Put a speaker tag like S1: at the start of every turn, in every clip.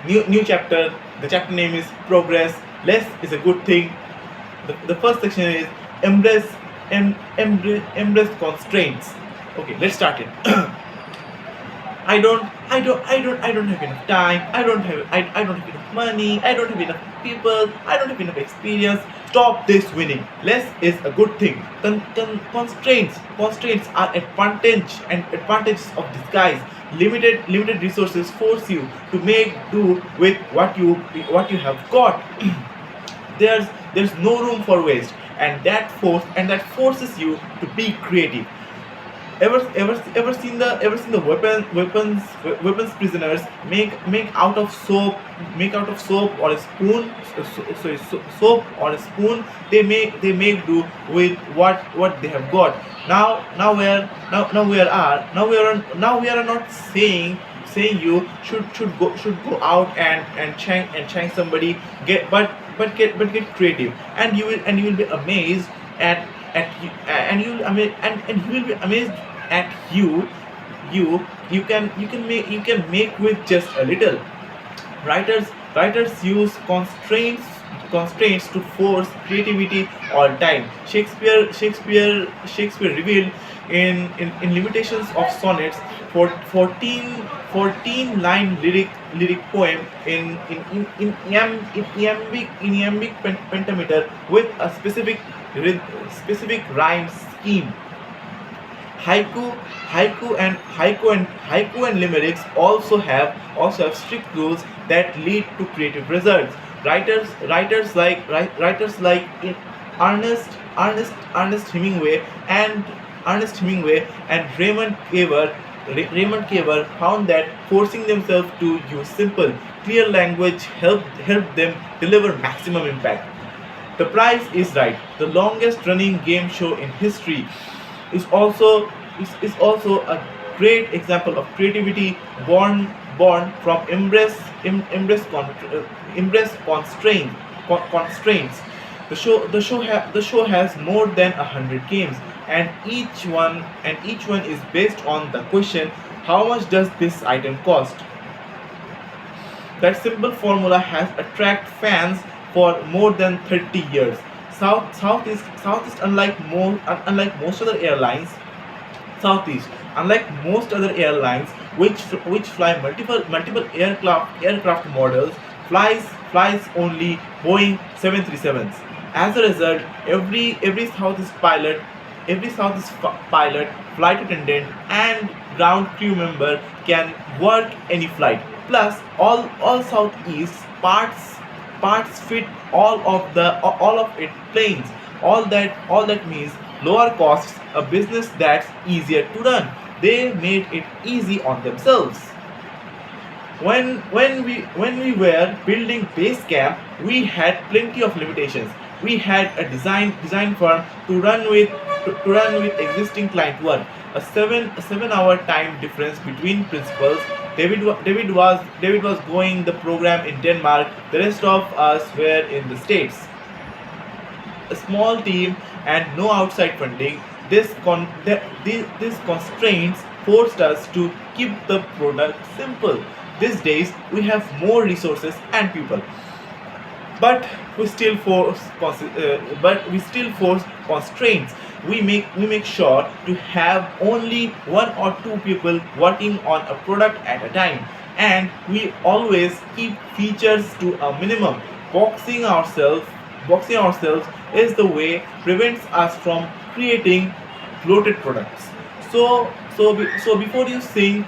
S1: new, new chapter. The chapter name is progress. Less is a good thing. The first section is embrace embrace constraints. Okay, let's start it. I don't have enough time. I don't have enough money. I don't have enough people. I don't have enough experience. Stop this winning. Less is a good thing. Constraints are advantages of disguise. Limited resources force you to make do with what you have got. There's no room for waste, and that forces you to be creative. Ever seen the weapons prisoners make out of soap or a spoon, soap or a spoon. They make do with what they have got. Now we are not saying you should go out and change somebody, get creative, and you will be amazed at you, and you will be amazed at you can make with just a little. Writers use constraints to force creativity all time. Shakespeare revealed in limitations of sonnets for 14 line lyric poem in iambic pentameter with a specific rhyme scheme. Haiku and limericks also have strict rules that lead to creative results. Writers like Ernest Hemingway and Raymond Carver found that forcing themselves to use simple, clear language helped them deliver maximum impact. The Price is Right, the longest running game show in history, is also is also a great example of creativity born from embrace constraints. The show has more than 100 games, and each one is based on the question, how much does this item cost? That simple formula has attracted fans for more than 30 years. Southeast, unlike most other airlines, Southeast, unlike most other airlines, which fly multiple aircraft models, flies only Boeing 737s. As a result, every Southeast pilot, flight attendant, and ground crew member can work any flight. Plus, all Southeast parts fit all of it planes. All that means lower costs, a business that's easier to run. They made it easy on themselves. When we were building base camp, we had plenty of limitations. We had a design firm to run with existing client work. A 7 hour time difference between principals. David was going the program in Denmark. The rest of us were in the States. A small team and no outside funding. These constraints forced us to keep the product simple. These days we have more resources and people, but we still force constraints. We make sure to have only one or two people working on a product at a time, and we always keep features to a minimum. Boxing ourselves is the way prevents us from creating bloated products. So before you sing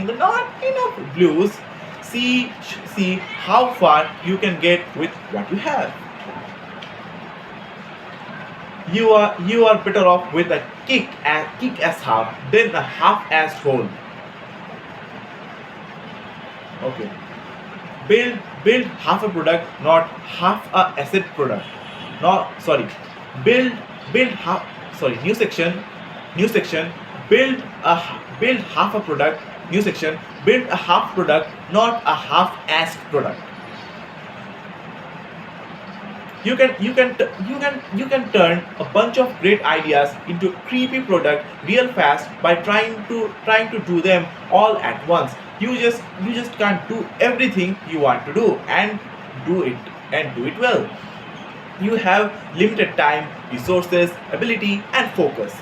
S1: the not enough blues, see how far you can get with what you have. You are better off with a kick ass half than a half ass whole. Okay. Build half a product, not half a asset product. No, sorry. Build build half sorry, new section. Build half a product, new section. Build a half product, not a half assed product. You can turn a bunch of great ideas into a creepy product real fast by trying to do them all at once. You just can't do everything you want to do do it do it well. You have limited time, resources, ability, and focus.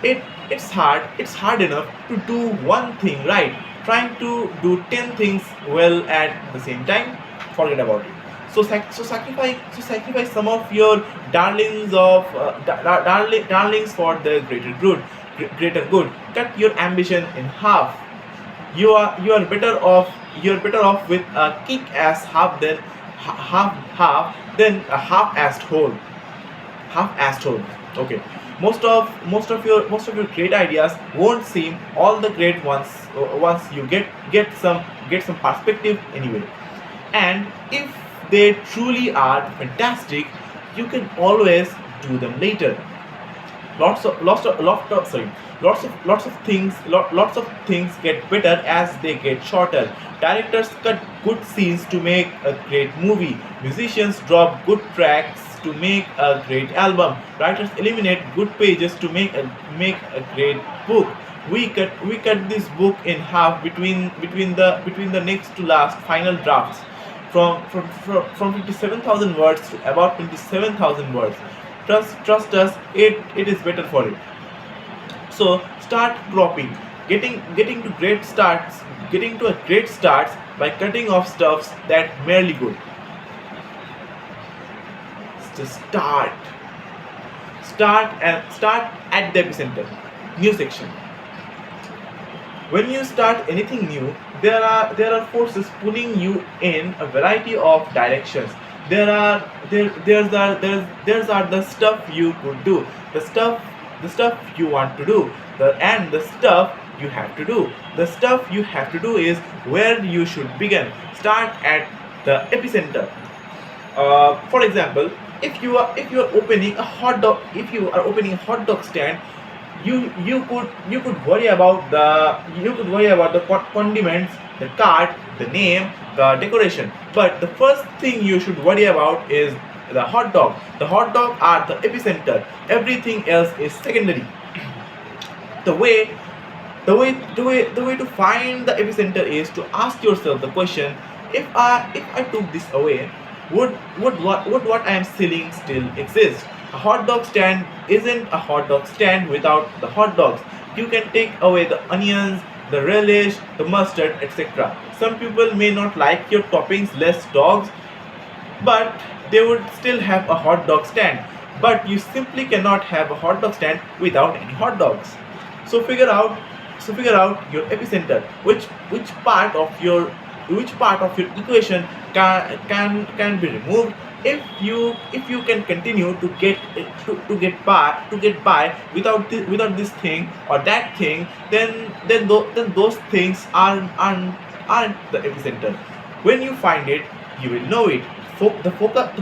S1: It's hard enough to do one thing right. Trying to do 10 things well at the same time, forget about it. So sacrifice some of your darlings for the greater good. Cut your ambition in half. You are better off with a kick-ass half than a half-assed whole. Okay. Most of your great ideas won't seem all the great ones once you get some perspective anyway. And if they truly are fantastic, you can always do them later. Lots of things get better as they get shorter. Directors cut good scenes to make a great movie. Musicians drop good tracks to make a great album. Writers eliminate good pages to make a great book. We cut this book in half between the next to last final drafts, from 57,000 words to about 27,000 words. Trust us, it is better for it. So start cropping, getting to a great starts by cutting off stuffs that merely good. Just start at the epicenter. New section. When you start anything new, there are forces pulling you in a variety of directions. There's are the stuff you could do, the stuff you want to do, the stuff you have to do. The stuff you have to do is where you should begin. Start at the epicenter. For example, if you are opening a hot dog stand, you could worry about the condiments, the cart, the name, the decoration. But the first thing you should worry about is the hot dog. The hot dog are the epicenter. Everything else is secondary. The way to find the epicenter is to ask yourself the question: if I took this away, would what I am selling still exist? A hot dog stand isn't a hot dog stand without the hot dogs. You can take away the onions, the relish, the mustard, etc. Some people may not like your toppings less dogs, but they would still have a hot dog stand. But you simply cannot have a hot dog stand without any hot dogs. So figure out your epicenter. Which part of your equation can be removed. If you can continue to get by without this thing or that thing, then those things aren't the epicenter. When you find it, you will know it. To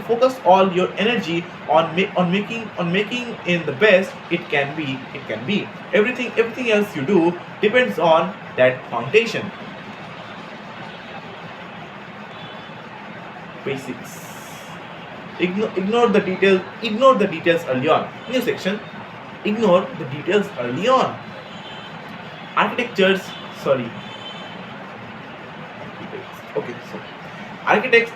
S1: focus all your energy on making in the best it can be. Everything else you do depends on that foundation. Basics. Ignore the details early on. New section. Ignore the details early on. Architectures. Sorry. Okay. So architects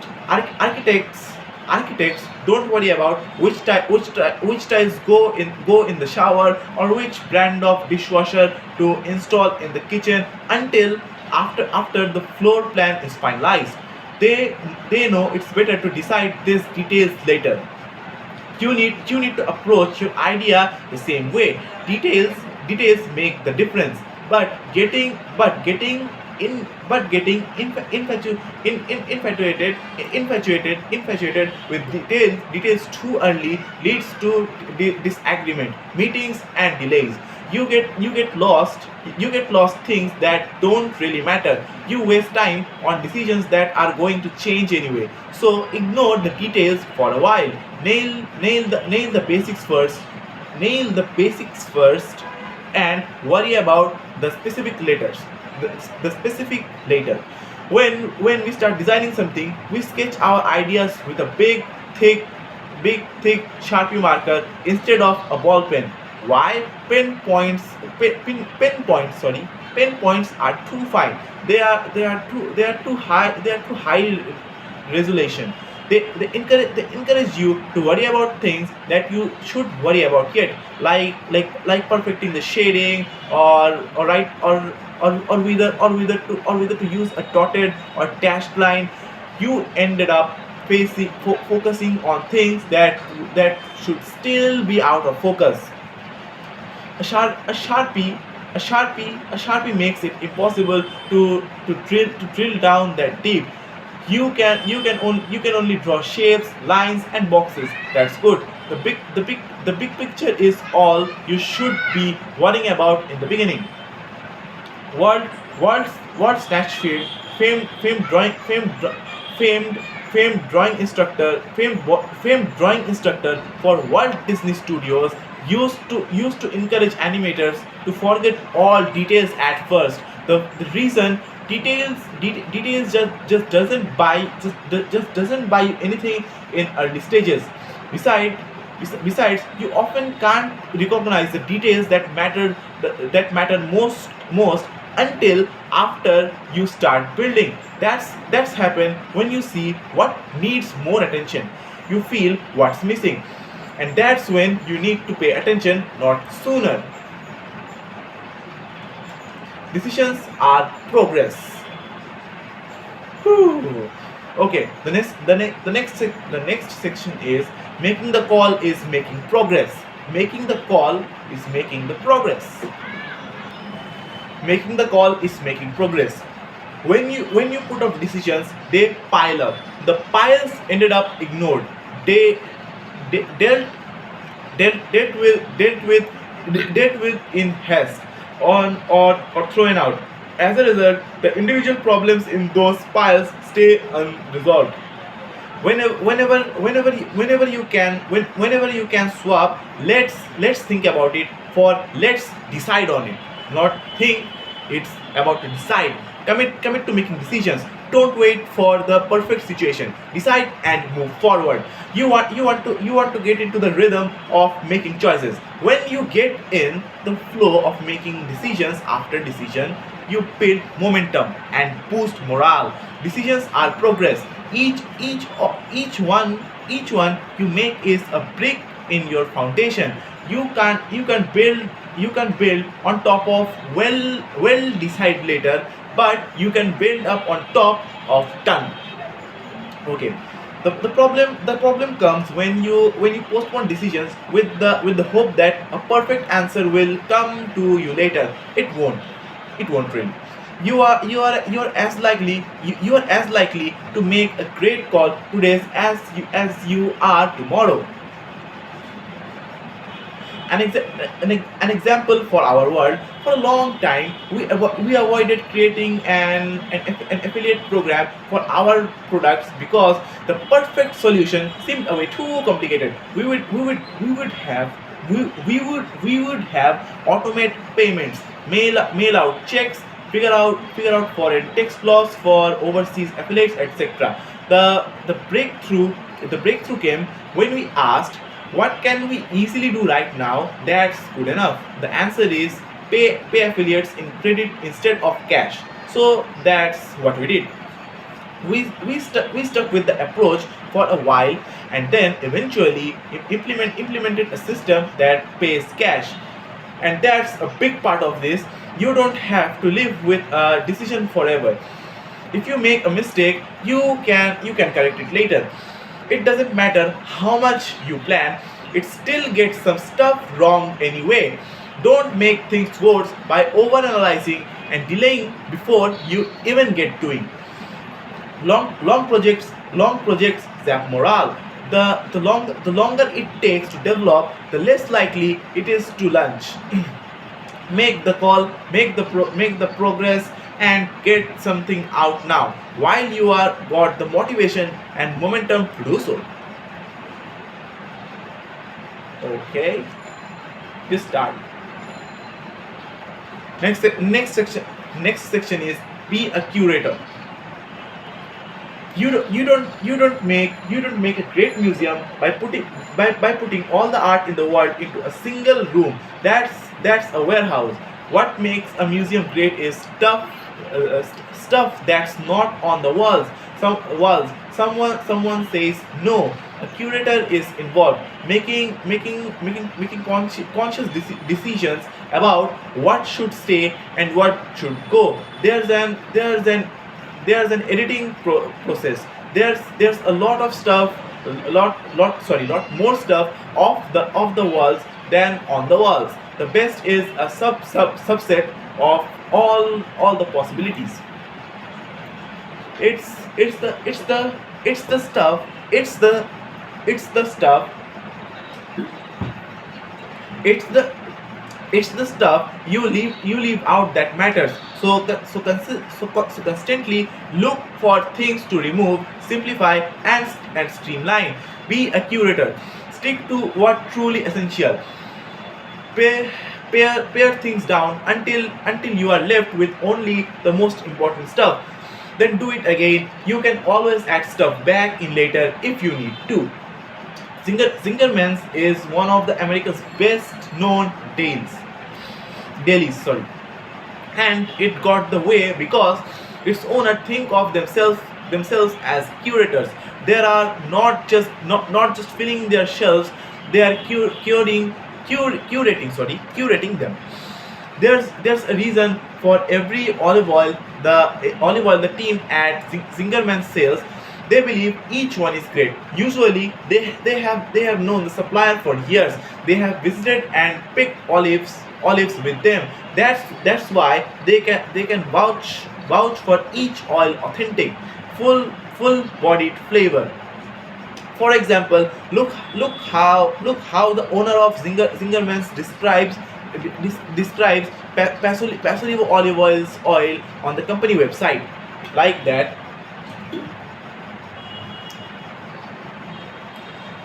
S1: don't worry about which tiles go in the shower, or which brand of dishwasher to install in the kitchen until after the floor plan is finalized. They know it's better to decide these details later. You need to approach your idea the same way. Details make the difference. But getting infatuated with details too early leads to disagreement, meetings, and delays. You get lost things that don't really matter. You waste time on decisions that are going to change anyway. So ignore the details for a while. Nail the basics first. Nail the basics first, and worry about the specific later. When we start designing something, we sketch our ideas with a big thick big thick Sharpie marker instead of a ball pen. Why? Pen points, sorry, pen points are too fine. They are too high resolution. They encourage you to worry about things that you should worry about yet, like perfecting the shading, or right or whether to use a dotted or dashed line. You ended up focusing on things that should still be out of focus. A, sharp, a sharpie a sharpie makes it impossible to drill down that deep. You can only draw shapes, lines, and boxes. That's good. The big picture is all you should be worrying about in the beginning. World World Snatchfield, famed famed drawing instructor for Walt Disney Studios, used to encourage animators to forget all details at first. The reason details just doesn't buy you anything in early stages. Besides, Besides, you often can't recognize the details that matter most until after you start building. That's happen when you see what needs more attention. You feel what's missing, and that's when you need to pay attention, not sooner. Decisions are progress. Whew. Okay, the next section is making the call is making progress. Making the call is making the progress. Making the call is making progress. When you put up decisions, they pile up. The piles ended up ignored. They dealt with in haste on or thrown out. As a result, the individual problems in those piles stay unresolved. Whenever you can swap, let's think about it, for let's decide on it, not think. It's about to decide. Commit to making decisions. Don't wait for the perfect situation. Decide and move forward. You want to get into the rhythm of making choices. When you get in the flow of making decisions after decision, you build momentum and boost morale. Decisions are progress. Each one you make is a brick in your foundation. You can build on top of, well decide later, but you can build up on top of done. Okay. The problem comes when you postpone decisions with the hope that a perfect answer will come to you later. It won't really. You are as likely to make a great call today as you are tomorrow. An example for our world. For a long time, we avoided creating an affiliate program for our products because the perfect solution seemed a way too complicated. We would have automate payments, mail out checks, figure out foreign tax laws for overseas affiliates, etc. The breakthrough came when we asked, what can we easily do right now that's good enough? The answer is pay affiliates in credit instead of cash. So that's what we did. We stuck with the approach for a while, and then eventually implemented a system that pays cash. And that's a big part of this. You don't have to live with a decision forever. If you make a mistake, you can correct it later. It doesn't matter how much you plan, it still gets some stuff wrong anyway. Don't make things worse by overanalyzing and delaying before you even get doing. Long projects zap morale. The longer it takes to develop, the less likely it is to launch. Make the call, make the progress, and get something out now while you are got the motivation and momentum to do so. Okay, just start. Next section is be a curator. You don't make a great museum by putting all the art in the world into a single room. That's a warehouse. What makes a museum great is stuff that's not on the walls. Someone says no. A curator is involved, making decisions about what should stay and what should go. There's an editing process. There's a lot of stuff, lot more stuff off the walls than on the walls. The best is a subset of all the possibilities. It's the stuff it's the it's the stuff it's the it's the stuff you leave out that matters. So constantly look for things to remove, simplify, and streamline. Be a curator. Stick to what truly essential. Pare things down until you are left with only the most important stuff. Then do it again. You can always add stuff back in later if you need to. Zingerman's is one of the America's best known dailies, sorry, and it got the way because its owner think of themselves as curators. They are not just filling their shelves; they are curating them. There's a reason for every olive oil the team at Zingerman sales. They believe each one is great. Usually they have known the supplier for years. They have visited and picked olives with them. That's why they can vouch for each oil authentic, full bodied flavor. For example, look how the owner of Zingerman's describes Pasolivo oil on the company website, like that.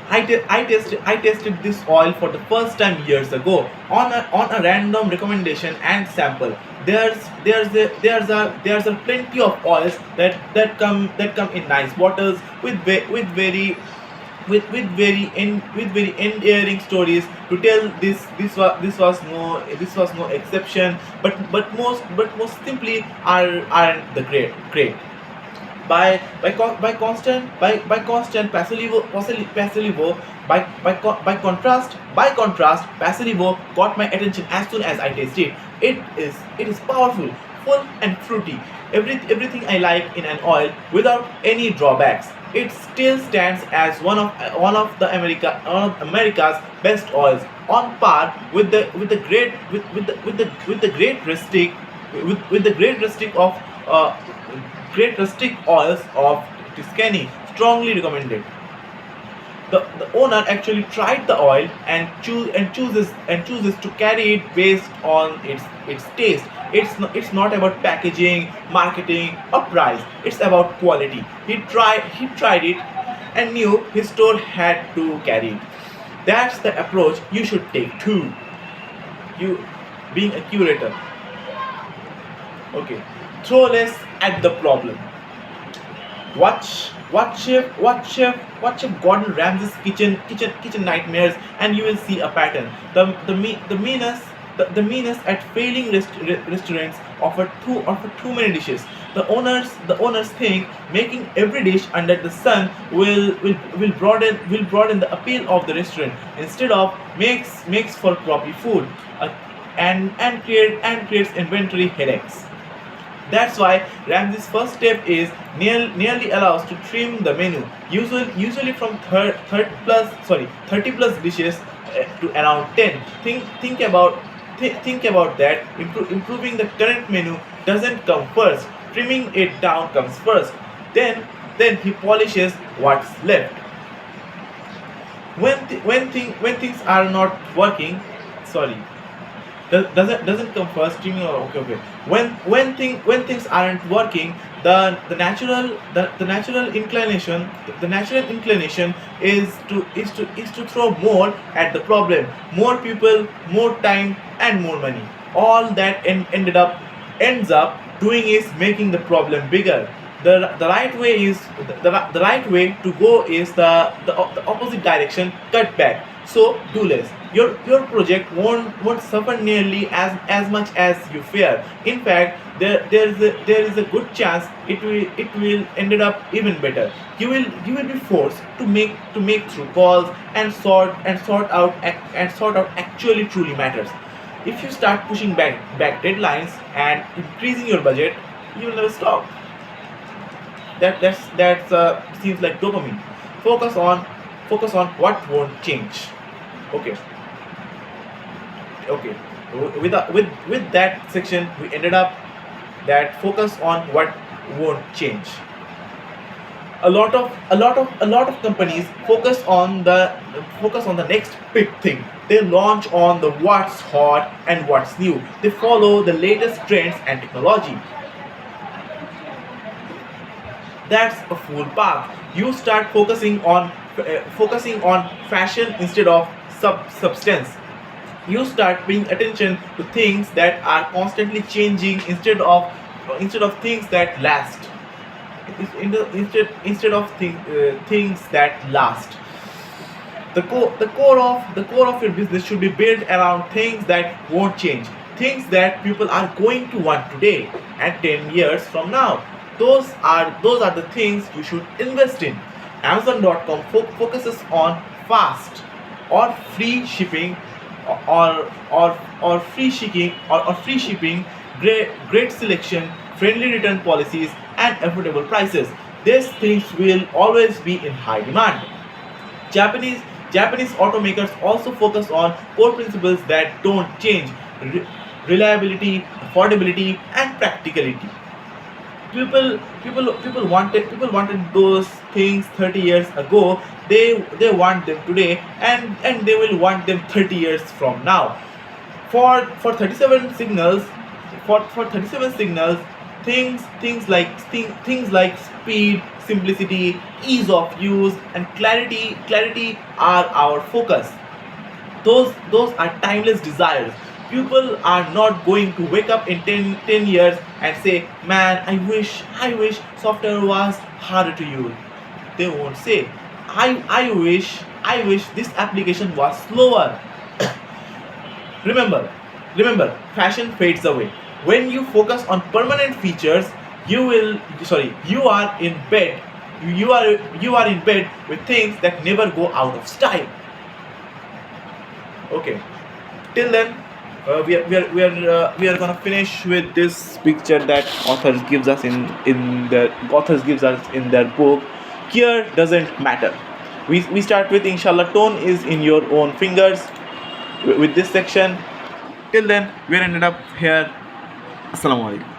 S1: I tested this oil for the first time years ago on a random recommendation and sample. There's a plenty of oils that come in nice bottles with very endearing stories to tell. This was no exception, but most simply aren't the great. By constant Pasolivo. By contrast, Pasolivo got my attention as soon as I tasted it. It is powerful, full and fruity. Everything I like in an oil without any drawbacks. It still stands as one of America's best oils, on par with the uh, great rustic oils of Tuscany. Strongly recommended. The owner actually tried the oil and chooses to carry it based on its taste. It's not about packaging, marketing, or price. It's about quality. He tried it and knew his store had to carry it. That's the approach you should take too. You being a curator. Okay. Throw less at the problem. Watch Chef Gordon Ramsay's kitchen nightmares, and you will see a pattern. The meanest at failing restaurants offer too many dishes. The owners think making every dish under the sun will broaden the appeal of the restaurant, instead of makes for crappy food, and creates inventory headaches. That's why Ramsey's first step is nearly allows to trim the menu, usually from 30 plus dishes to around 10. Think about that. Improving the current menu doesn't come first. Trimming it down comes first. Then he polishes what's left. When things are not working, sorry, doesn't come first. Streaming or okay. When things aren't working, the natural inclination is to throw more at the problem. More people, more time, and more money. All that ends up doing is making the problem bigger. The right way is the right way to go is the opposite direction, cut back. So do less. Your project won't suffer nearly as much as you fear. In fact, there is a good chance it will ended up even better. You will be forced to make through calls and sort out actually truly matters. If you start pushing back deadlines and increasing your budget, you will never stop. That seems like dopamine. Focus on what won't change. Okay. Okay. With that section, we ended up that focus on what won't change. A lot of companies focus on the next big thing. They launch on the what's hot and what's new. They follow the latest trends and technology. That's a full path. You start focusing on fashion instead of substance. You start paying attention to things that are constantly changing instead of things that last. Things that last. The core of your business should be built around things that won't change, things that people are going to want today and 10 years from now. Those are the things you should invest in. Amazon.com focuses on fast or free shipping, or free shipping, great selection, friendly return policies, and affordable prices. These things will always be in high demand. Japanese Japanese automakers also focus on core principles that don't change: re- reliability, affordability, and practicality. People wanted those things 30 years ago. They want them today, and they will want them 30 years from now. For 37 signals, for 37 signals, things like speed, simplicity, ease of use, and clarity are our focus. Those are timeless desires. People are not going to wake up in 10 years and say, man, I wish software was harder to use. They won't say, I wish this application was slower. Remember remember fashion fades away when you focus on permanent features. You are in bed. You are in bed with things that never go out of style. Okay. Till then, we are gonna finish with this picture that authors gives us in their book. Care doesn't matter. We start with inshallah. Tone is in your own fingers. With this section. Till then, we ended up here. Assalamu alaikum.